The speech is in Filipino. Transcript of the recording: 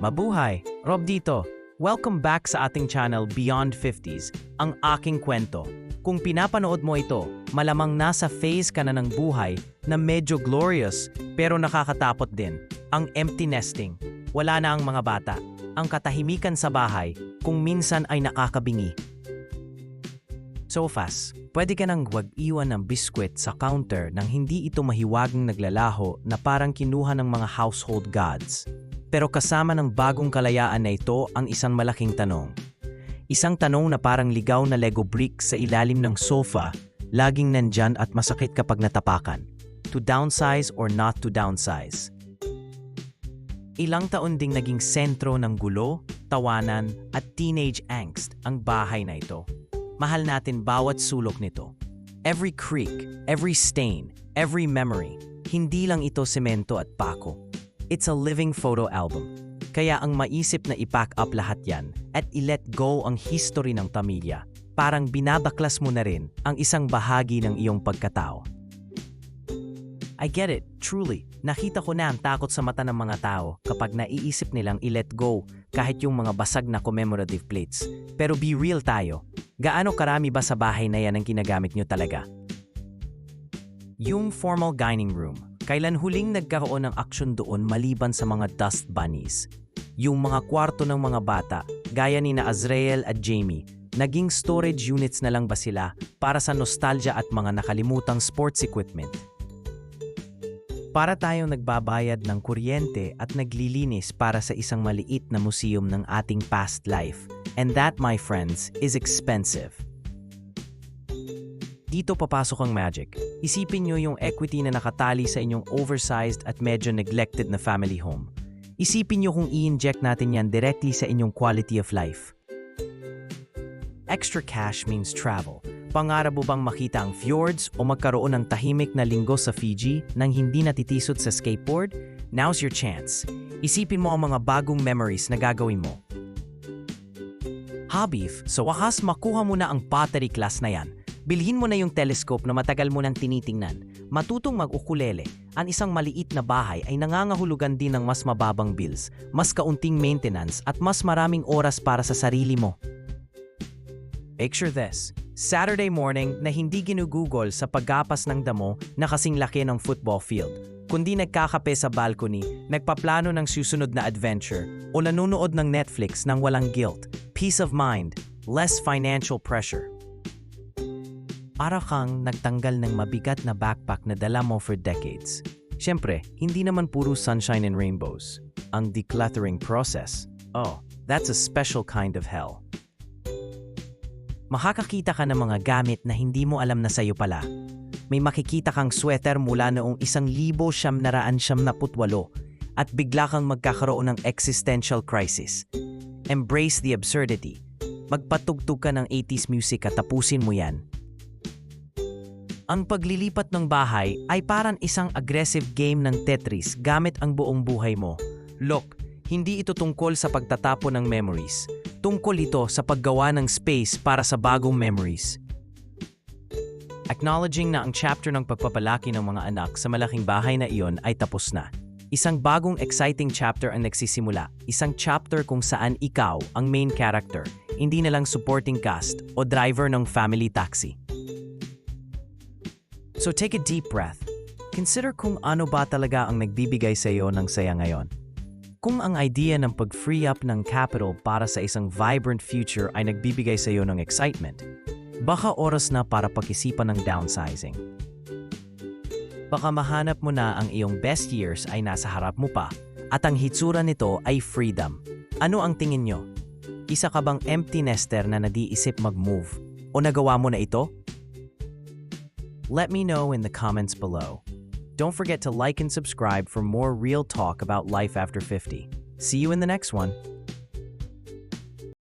Mabuhay! Rob dito. Welcome back sa ating channel Beyond 50s, ang aking kwento. Kung pinapanood mo ito, malamang nasa phase ka na ng buhay na medyo glorious pero nakakatakot din. Ang empty nesting. Wala na ang mga bata. Ang katahimikan sa bahay kung minsan ay nakakabingi. So fast, pwede ka nang wag iwan ng biskwit sa counter nang hindi ito mahiwagang naglalaho na parang kinuha ng mga household gods. Pero kasama ng bagong kalayaan na ito ang isang malaking tanong. Isang tanong na parang ligaw na Lego brick sa ilalim ng sofa, laging nandyan at masakit kapag natapakan. To downsize or not to downsize? Ilang taon ding naging sentro ng gulo, tawanan at teenage angst ang bahay na ito. Mahal natin bawat sulok nito. Every creak, every stain, every memory. Hindi lang ito semento at pako. It's a living photo album. Kaya ang maisip na i-pack up lahat yan at i-let go ang history ng pamilya, parang binabaklas mo na rin ang isang bahagi ng iyong pagkatao. I get it, truly. Nakita ko na ang takot sa mata ng mga tao kapag naiisip nilang i-let go kahit yung mga basag na commemorative plates. Pero be real tayo. Gaano karami ba sa bahay na yan ang ginagamit nyo talaga? Yung formal dining room. Kailan huling nagkaroon ng aksyon doon maliban sa mga dust bunnies? Yung mga kwarto ng mga bata, gaya ni na Azrael at Jamie, naging storage units na lang ba sila para sa nostalgia at mga nakalimutang sports equipment? Para tayong nagbabayad ng kuryente at naglilinis para sa isang maliit na museum ng ating past life. And that, my friends, is expensive. Dito papasok ang magic. Isipin nyo yung equity na nakatali sa inyong oversized at medyo neglected na family home. Isipin nyo kung i-inject natin yan directly sa inyong quality of life. Extra cash means travel. Pangarap mo bang makita ang fjords o magkaroon ng tahimik na linggo sa Fiji nang hindi natitisod sa skateboard? Now's your chance. Isipin mo ang mga bagong memories na gagawin mo. Hobby, sa wakas makuha mo na ang pottery class na yan. Bilhin mo na yung telescope na matagal mo nang tinitingnan. Matutong mag-ukulele. Ang isang maliit na bahay ay nangangahulugan din ng mas mababang bills, mas kaunting maintenance at mas maraming oras para sa sarili mo. Picture this. Saturday morning na hindi ginugugol sa paggapas ng damo na kasing laki ng football field, kundi nagkakape sa balcony, nagpaplano ng susunod na adventure o nanonood ng Netflix nang walang guilt, peace of mind, less financial pressure. Para kang nagtanggal ng mabigat na backpack na dala mo for decades. Siyempre, hindi naman puro sunshine and rainbows. Ang decluttering process, that's a special kind of hell. Makakakita ka ng mga gamit na hindi mo alam na sayo pala. May makikita kang sweater mula noong 1978 at bigla kang magkakaroon ng existential crisis. Embrace the absurdity. Magpatugtog ka ng 80s music at tapusin mo yan. Ang paglilipat ng bahay ay parang isang aggressive game ng Tetris gamit ang buong buhay mo. Look, hindi ito tungkol sa pagtatapon ng memories. Tungkol ito sa paggawa ng space para sa bagong memories. Acknowledging na ang chapter ng pagpapalaki ng mga anak sa malaking bahay na iyon ay tapos na. Isang bagong exciting chapter ang nagsisimula. Isang chapter kung saan ikaw ang main character, hindi na lang supporting cast o driver ng family taxi. So take a deep breath. Consider kung ano ba talaga ang nagbibigay sa iyo ng saya ngayon. Kung ang idea ng pag-free up ng capital para sa isang vibrant future ay nagbibigay sa iyo ng excitement, baka oras na para pag-isipan ng downsizing. Baka mahanap mo na ang iyong best years ay nasa harap mo pa at ang hitsura nito ay freedom. Ano ang tingin nyo? Isa ka bang empty nester na nadiisip mag-move? O nagawa mo na ito? Let me know in the comments below. Don't forget to like and subscribe for more real talk about life after 50. See you in the next one.